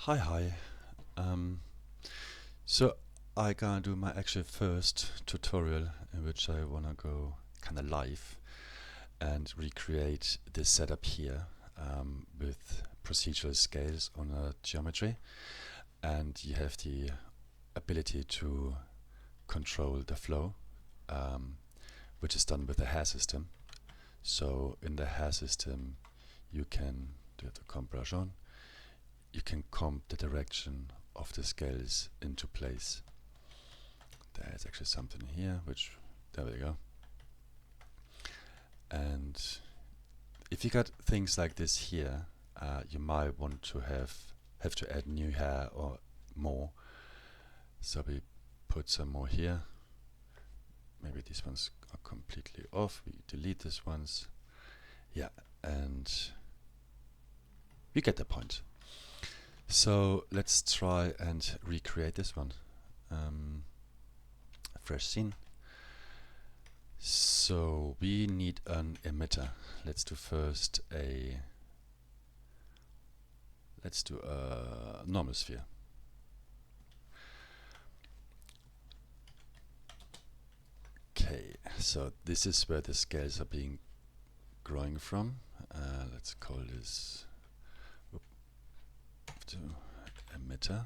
Hi. Um, so I gonna do my actual first tutorial in which I wanna go kind of live and recreate this setup here with procedural scales on a geometry, and you have the ability to control the flow, um, which is done with the hair system. So in the hair system, you can do the compression. You can comp the direction of the scales into place. There's actually something here, which, there we go. And if you got things like this here, you might want to have to add new hair or more. So we put some more here. Maybe these ones are completely off. We delete these ones. Yeah, and you get the point. So let's try and recreate this one. Fresh scene. So we need an emitter. Let's do a normal sphere. Okay, so this is where the scales are being growing from. Let's call this to emitter.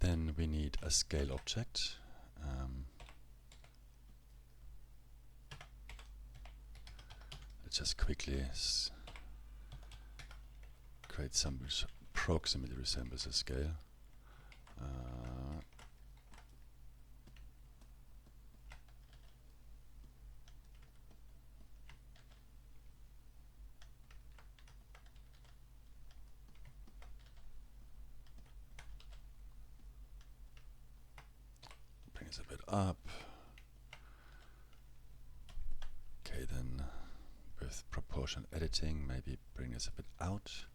Then we need a scale object. Let's just quickly create some which approximately resembles a scale. Bring this a bit up. Okay, then with proportion editing, maybe bring this a bit out,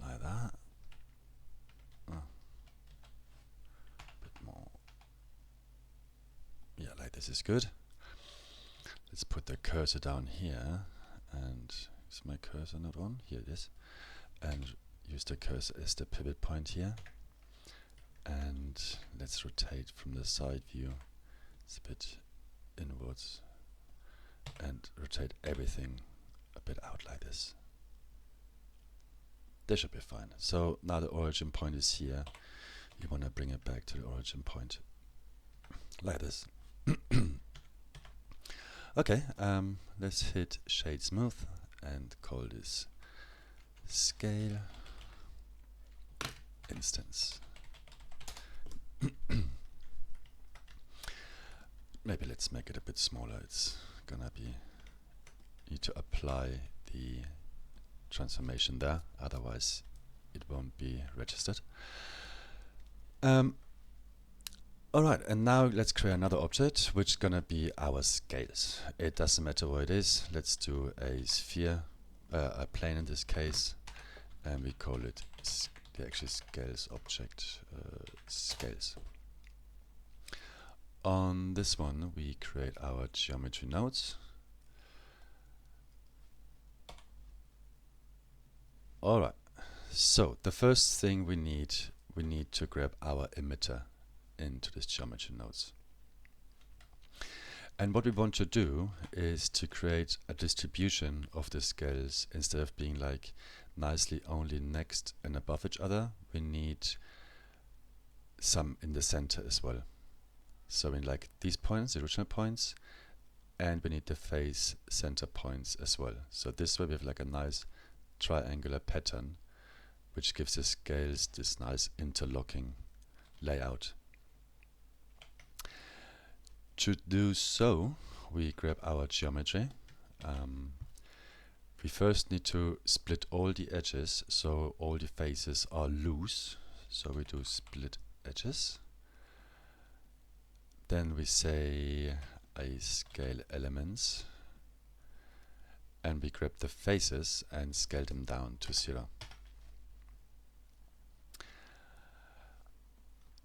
like that. A bit more. Yeah, like this is good. Let's put the cursor down here, and is my cursor not on? Here it is. And use the cursor as the pivot point here. And let's rotate from the side view. It's a bit inwards. And rotate everything a bit out like this. This should be fine. So now the origin point is here. You want to bring it back to the origin point. Like this. Okay, let's hit shade smooth and call this scale instance. Maybe let's make it a bit smaller. It's gonna be, need to apply the transformation there, otherwise it won't be registered. Alright, and now let's create another object which is gonna be our scales. It doesn't matter what it is. Let's do a sphere, a plane in this case, and we call it the actual scales object, scales. On this one we create our geometry nodes. Alright, so the first thing we need to grab our emitter into this geometry nodes. And what we want to do is to create a distribution of the scales. Instead of being like nicely only next and above each other, we need some in the center as well. So in like these points, the original points, and we need the face center points as well. So this way we have like a nice triangular pattern which gives the scales this nice interlocking layout. To do so, we grab our geometry. We first need to split all the edges so all the faces are loose. So we do split edges. Then we say a scale elements, and we grab the faces and scale them down to 0.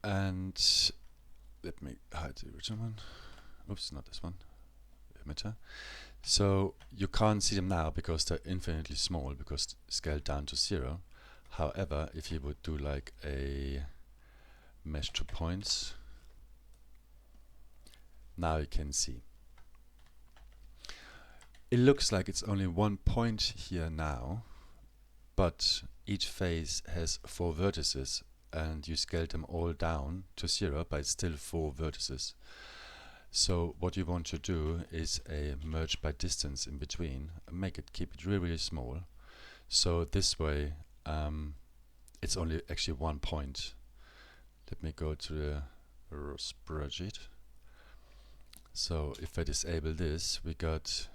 And let me hide the original one. Oops, not this one. Emitter. So you can't see them now because they're infinitely small, because scaled down to 0. However, if you would do like a mesh to points, now you can see. It looks like it's only one point here now, but each face has 4 vertices, and you scaled them all down to 0, but it's still 4 vertices. So what you want to do is a merge by distance in between, and keep it really, really small. So this way, it's only actually 1 point. Let me go to the spreadsheet. So if I disable this, we got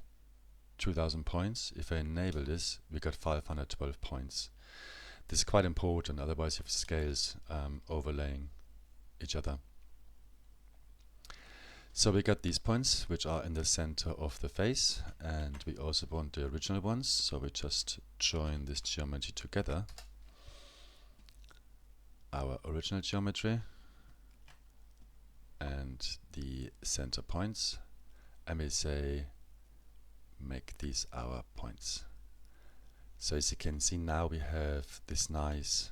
2000 points. If I enable this, we got 512 points. This is quite important, otherwise you have scales overlaying each other. So we got these points, which are in the center of the face, and we also want the original ones, so we just join this geometry together. Our original geometry and the center points, and we say make these our points. So as you can see now, we have this nice,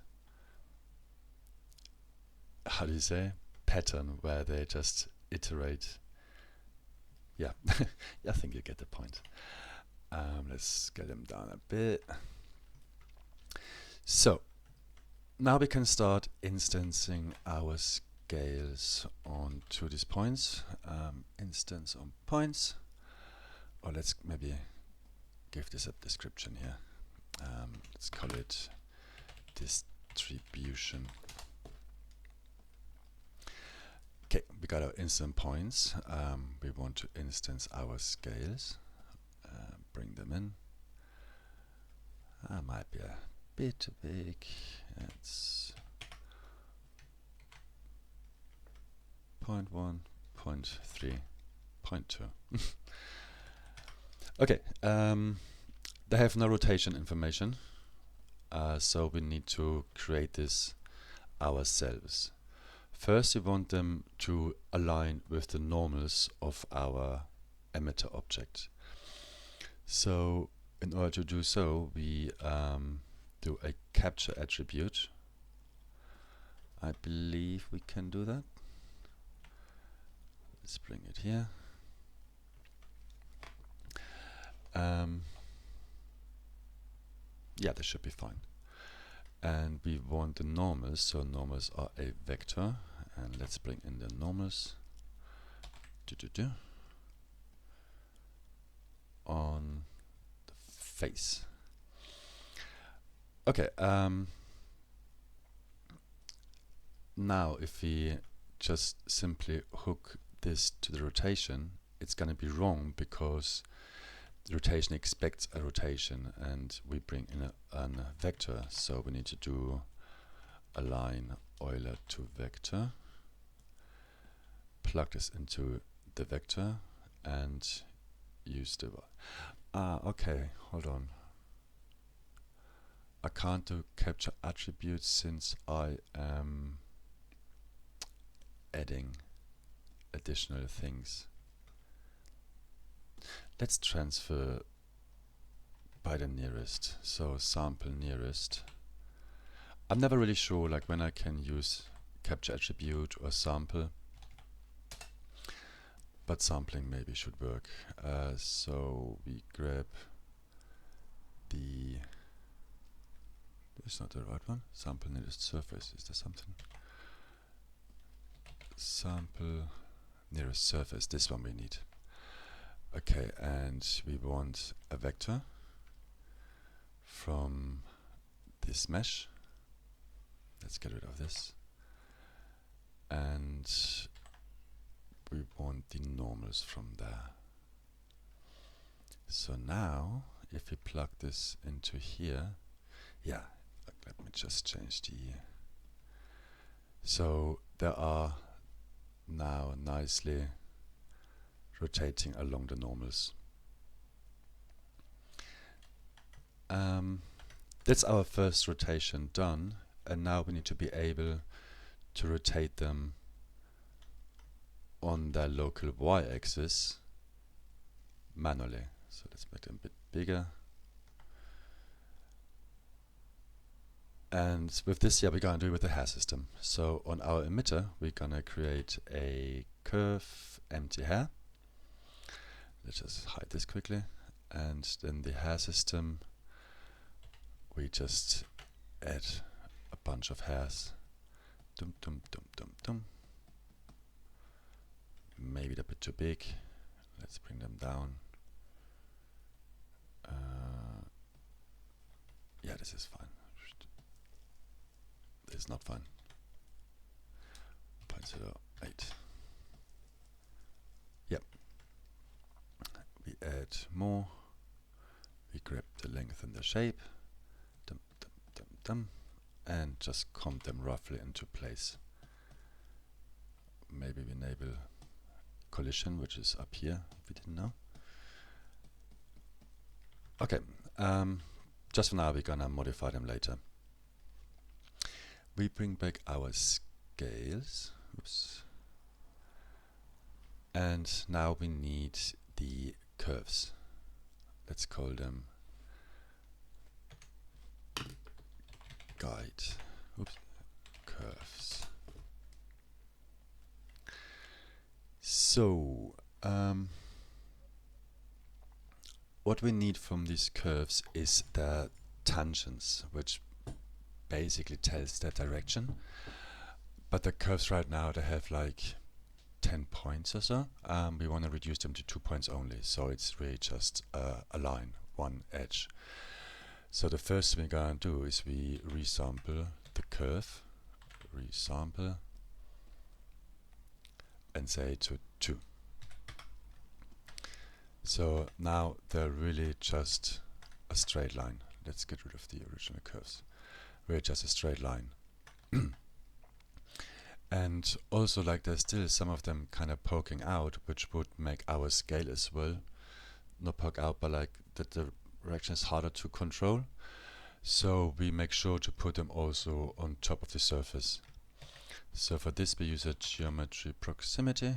how do you say, pattern where they just iterate. Yeah, I think you get the point. Let's get them down a bit. So now we can start instancing our scales onto these points. Instance on points, or let's maybe give this a description here. Let's call it distribution. Okay, we got our instant points. We want to instance our scales. Bring them in. Might be a bit too big. It's 0.1, 0.3, 0.2. Okay, they have no rotation information, so we need to create this ourselves. First, we want them to align with the normals of our emitter object. So in order to do so, we do a capture attribute. I believe we can do that. Let's bring it here. Yeah, this should be fine. And we want the normals, so normals are a vector, and let's bring in the normals on the face. Okay, now if we just simply hook this to the rotation, it's going to be wrong, because the rotation expects a rotation, and we bring in a vector, so we need to do align Euler to vector, plug this into the vector, and use the okay, hold on. I can't do capture attributes since I am adding additional things. Let's transfer by the nearest, so sample nearest. I'm never really sure like when I can use capture attribute or sample, but sampling maybe should work. So we grab the, that's not the right one, sample nearest surface, is there something? Sample nearest surface, this one we need. Okay, and we want a vector from this mesh. Let's get rid of this. And we want the normals from there. So now, if we plug this into here, yeah, let me just change the, so there are now nicely rotating along the normals. That's our first rotation done, and now we need to be able to rotate them on their local y-axis manually. So let's make them a bit bigger. And with this, we're gonna do it with the hair system. So on our emitter, we're gonna create a curve empty hair. Let's just hide this quickly. And then the hair system, we just add a bunch of hairs. Dum dum dum dum dum. Maybe they're a bit too big. Let's bring them down. Yeah, this is fine. This is not fine. 0.08. Yep. We add more. We grab the length and the shape. Dum, dum, dum, dum, and just comb them roughly into place. Maybe we enable collision, which is up here, if we didn't know. Okay, just for now, we're gonna modify them later. We bring back our scales. Oops. And now we need the curves. Let's call them guide. Oops. Curves. So, what we need from these curves is the tangents, which basically tells their direction. But the curves right now, they have like 10 points or so. We want to reduce them to 2 points only, so it's really just a line, one edge. So the first thing we're gonna do is we resample the curve, resample, and say to 2. So now they're really just a straight line. Let's get rid of the original curves. Really just a straight line. And also, like, there's still some of them kind of poking out, which would make our scale as well not poke out, but like that the direction is harder to control. So we make sure to put them also on top of the surface. So for this we use a geometry proximity.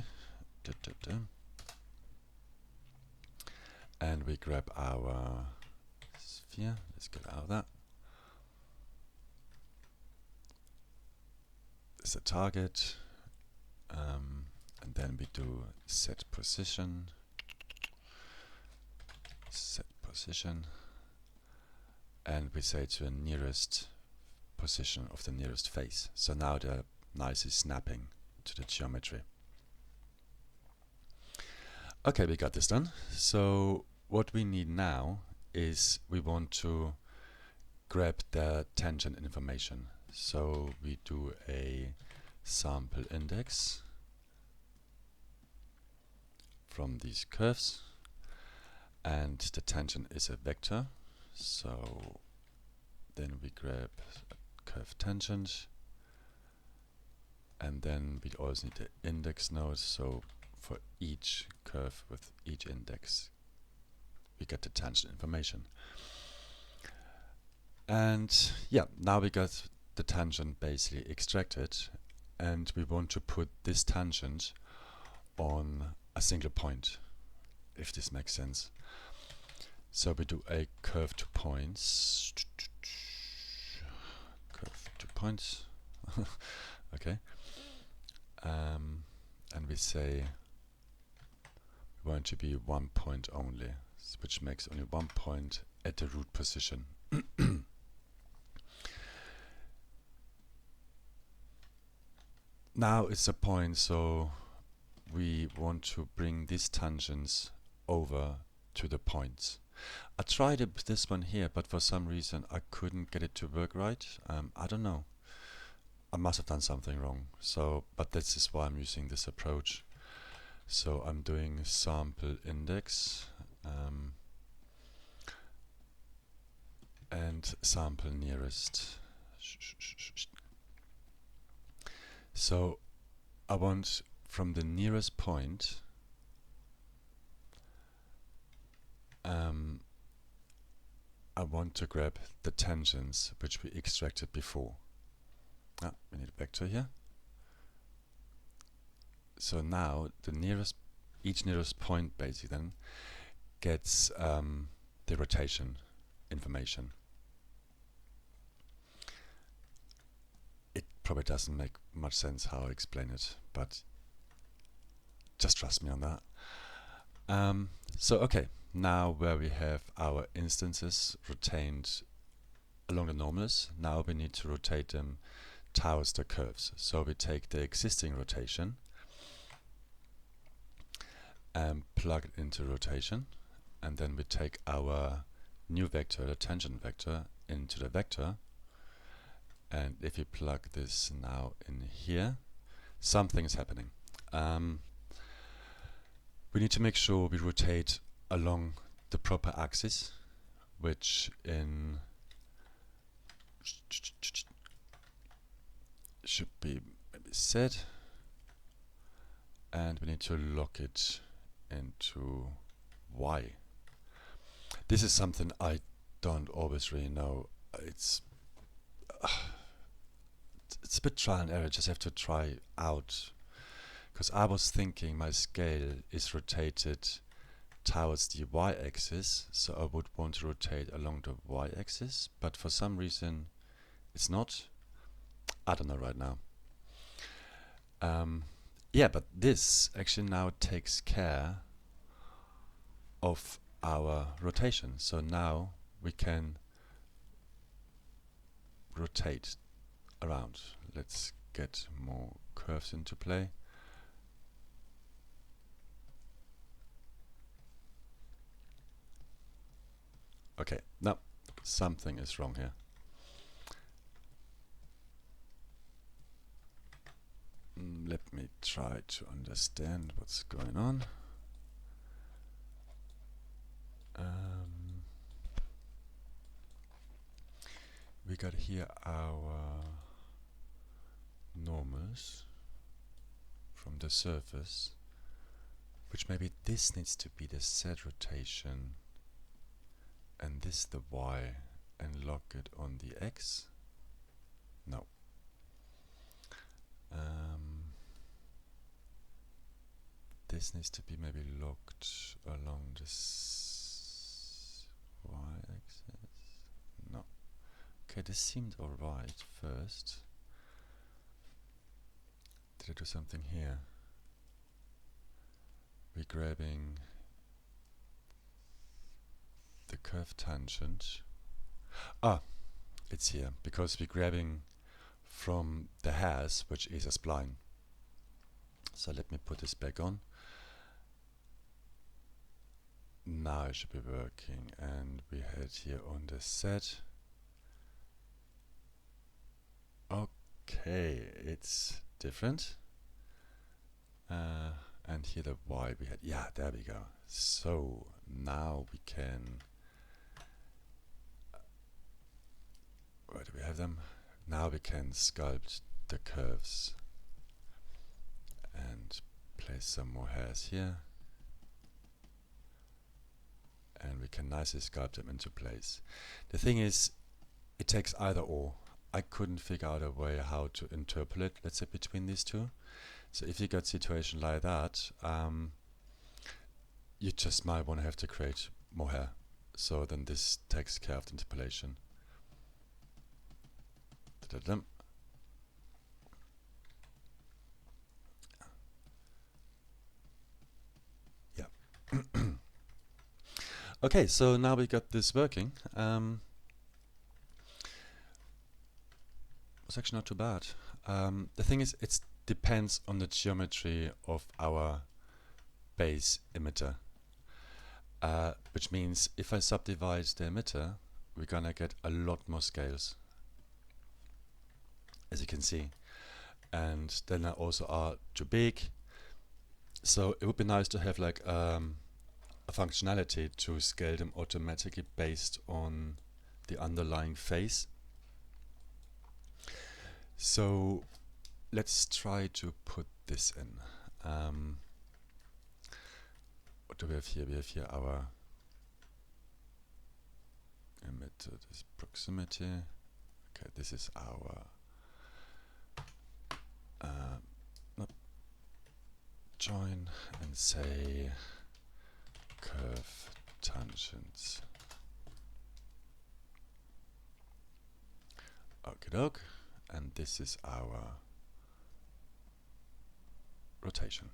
And we grab our sphere. Let's get out of that. This is a target. And then we do set position. Set position. And we say to the nearest position of the nearest face. So now they're nicely snapping to the geometry. Okay, we got this done. So what we need now is we want to grab the tangent information. So we do a sample index from these curves, and the tangent is a vector. So then we grab a curve tangent, and then we also need the index node. So for each curve with each index, we get the tangent information. And yeah, now we got the tangent basically extracted, and we want to put this tangent on a single point, if this makes sense. So we do a curve to points. Curve to points. Okay. And we say we want to be 1 point only, which makes only 1 point at the root position. Now it's a point, so we want to bring these tangents over to the points. I tried it with this one here, but for some reason I couldn't get it to work right. I don't know. I must have done something wrong. So, but this is why I'm using this approach. So I'm doing sample index and sample nearest. So I want from the nearest point I want to grab the tangents which we extracted before. We need a vector here. So now the nearest, each nearest point basically then gets the rotation information. It probably doesn't make much sense how I explain it, but just trust me on that. So okay, now where we have our instances rotated along the normals, now we need to rotate them towards the curves. So we take the existing rotation and plug it into rotation, and then we take our new vector, the tangent vector, into the vector, and if you plug this now in here, something is happening. We need to make sure we rotate along the proper axis, which in should be maybe Z, and we need to lock it into Y. This is something I don't always really know. It's a bit trial and error. Just have to try out, because I was thinking my scale is rotated towards the y-axis, so I would want to rotate along the y-axis, but for some reason it's not. I don't know right now. Yeah, but this actually now takes care of our rotation. So now we can rotate around. Let's get more curves into play. Okay, no, something is wrong here. Let me try to understand what's going on. We got here our normals from the surface, which maybe this needs to be the Z rotation and this the Y, and lock it on the X. No. This needs to be maybe locked along this y-axis. No. Okay, this seemed alright first. Did I do something here? We're grabbing the curve tangent. Ah, it's here, because we're grabbing from the hairs, which is a spline. So let me put this back on. Now it should be working, and we had here on the Z. Okay, it's different. And here the Y we had, yeah, there we go. So now we can, where do we have them? Now we can sculpt the curves and place some more hairs here. And we can nicely sculpt them into place. The thing is, it takes either or. I couldn't figure out a way how to interpolate, let's say, between these two. So if you got a situation like that, you just might want to have to create more hair. So then this takes care of the interpolation. Yeah. Okay, so now we got this working. It's actually not too bad. The thing is, it depends on the geometry of our base emitter. Which means if I subdivide the emitter, we're gonna get a lot more scales, as you can see. And then they also are too big. So it would be nice to have like a functionality to scale them automatically based on the underlying phase. So let's try to put this in. What do we have here? We have here our emitter, this proximity. Okay, this is our join and say curve tangents. Okie doke. And this is our rotation.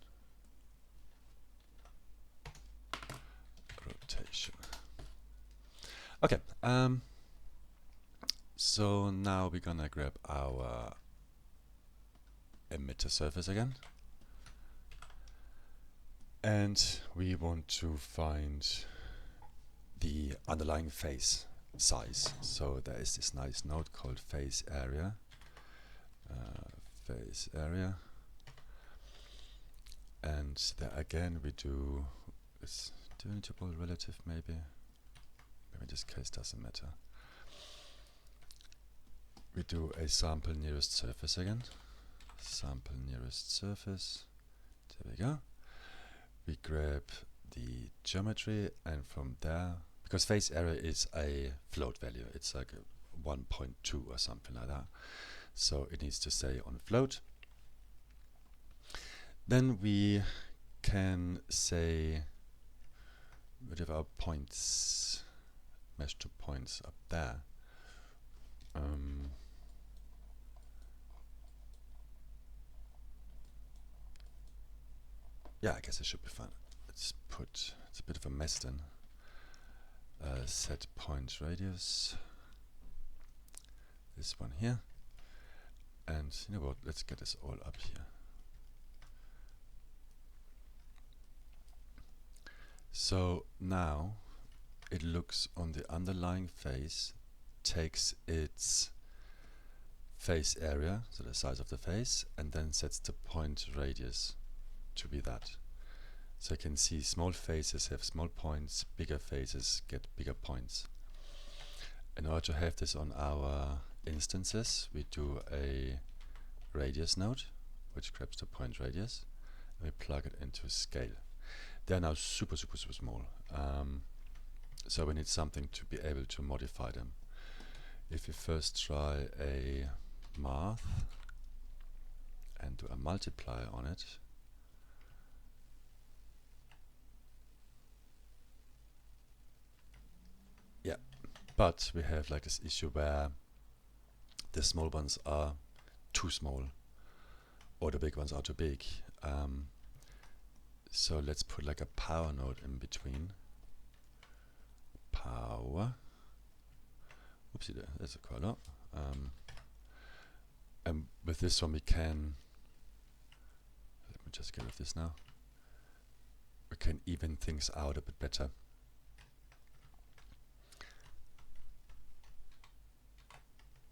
Okay, so now we're gonna grab our emitter surface again, and we want to find the underlying phase size. So there is this nice node called phase area. And there again we do this tunable relative, maybe in this case doesn't matter. We do a sample nearest surface again. Sample nearest surface. There we go. We grab the geometry, and from there, because phase area is a float value, it's like a 1.2 or something like that, so it needs to stay on float. Then we can say we have our points, mesh to points up there. Yeah, I guess it should be fine. Let's put, it's a bit of a mess then. Set point radius. This one here. And you know what, let's get this all up here. So now it looks on the underlying face, takes its face area, so the size of the face, and then sets the point radius to be that. So you can see small faces have small points, bigger faces get bigger points. In order to have this on our instances, we do a radius node, which grabs the point radius, and we plug it into scale. They are now super small, so we need something to be able to modify them. If we first try a math and do a multiplier on it, yeah, but we have like this issue where the small ones are too small or the big ones are too big. So let's put like a power node in between. Power. Oopsie there, that's quite a lot. And with this one we can, let me just get rid of this now. We can even things out a bit better.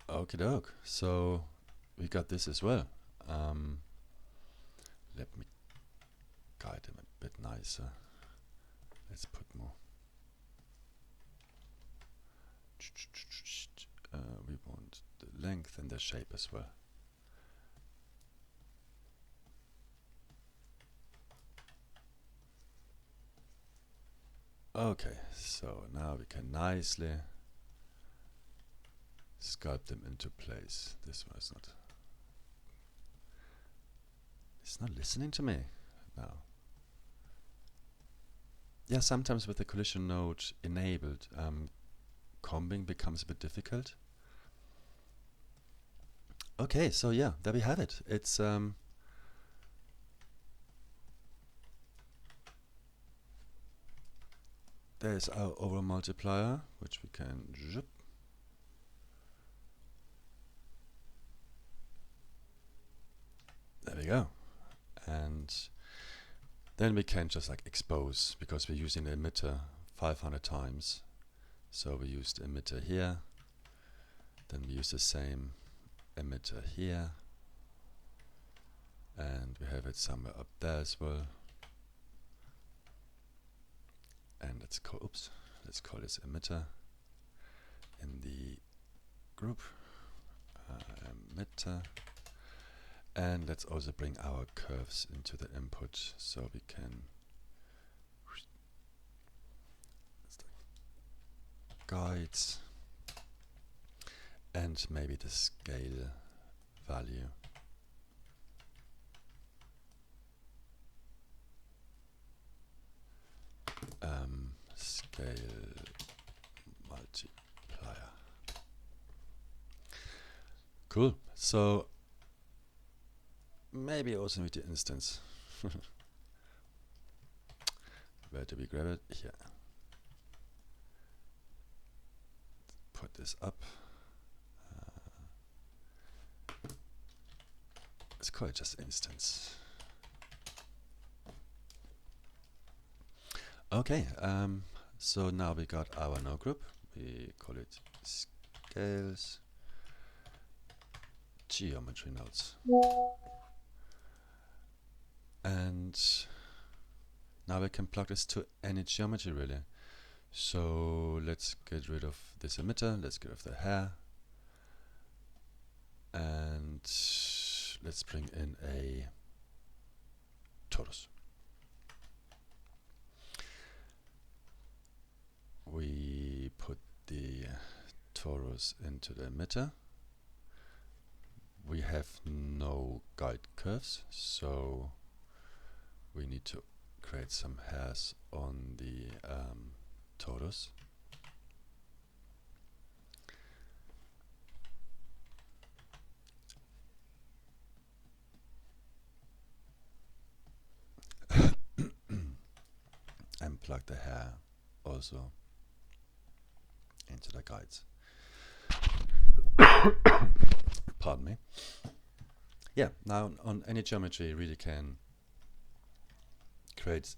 Okie doke, so we got this as well. Let me guide them a bit nicer. Let's put more. We want the length and the shape as well. Okay, so now we can nicely sculpt them into place. This one is not. It's not listening to me now. Yeah, sometimes with the collision node enabled, combing becomes a bit difficult. Okay, so yeah, there we have it. It's there's our over multiplier, which we can zip. There we go. And then we can just like expose, because we're using the emitter 500 times. So we use the emitter here, then we use the same emitter here, and we have it somewhere up there as well. And let's call this emitter in the group, emitter. And let's also bring our curves into the input, so we can guides and maybe the scale value. scale multiplier. Cool. So maybe also with the instance. Where do we grab it? Here. Put this up. Let's call it just instance. Okay, so now we got our node group. We call it scales geometry nodes. And now we can plug this to any geometry really. So let's get rid of this emitter, let's get rid of the hair, and let's bring in a torus. We put the torus into the emitter. We have no guide curves, so we need to create some hairs on the torus. And plug the hair also into the guides. Pardon me. Yeah, now on any geometry you really can create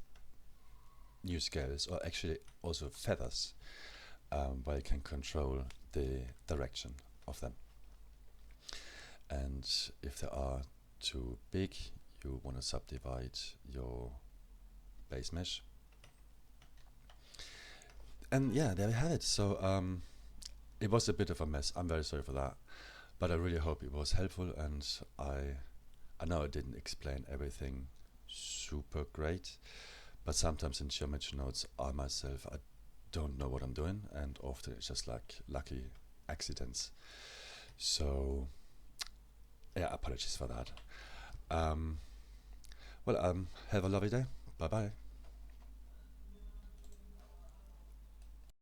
new scales, or actually also feathers, where you can control the direction of them. And if they are too big, you want to subdivide your base mesh. And yeah, there we have it. So it was a bit of a mess. I'm very sorry for that, but I really hope it was helpful. And I know I didn't explain everything super great, but sometimes in geometry nodes, I myself, I don't know what I'm doing, and often it's just like lucky accidents. So yeah, apologies for that. Well, have a lovely day. Bye bye.